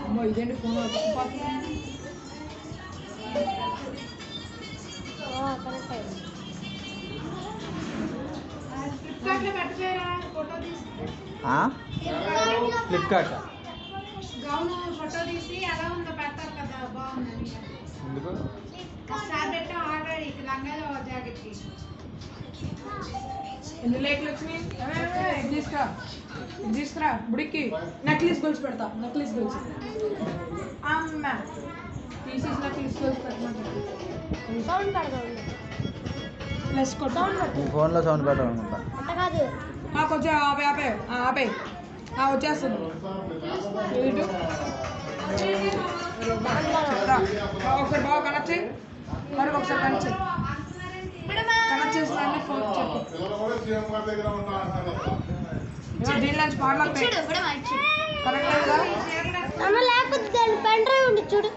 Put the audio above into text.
అమ్మో ఇదేంటి phone Flipkart gown photo తీసి ఎలా ఉందో పెడతారు కదా బాగుందని ఎందుకు ఒకసారి పెట్టాం ఆల్రెడీ లంగాలో జాకెట్ కి ఎన్ని లేఖలు వచ్చినాయి తీసుకురా బుడికి నెక్లెస్ గొలుసు పెడతా నెక్లెస్ గొలుసు అమ్మ పీసెస్ నెక్లెస్ గొలుసు పెట్టమంటారు ప్లస్ కొట్టు నీ ఫోన్లో సౌండ్ పెట్టాలనుకుంటా కొంచెం ఆపే ఆపే ఆపే వచ్చేస్తుంది ఇటు ఒకసారి బాగా కనెక్ట్ చేయి మరి ఒకసారి కనెక్ట్ చేయి కనెక్ట్ చేసిన ఫోన్ చెప్పు దీని నుంచి పాడలేకపోయి కనెక్ట్ అయ్యిందా లేకపోతే పెన్ డ్రైవ్ ఉంది చూడు.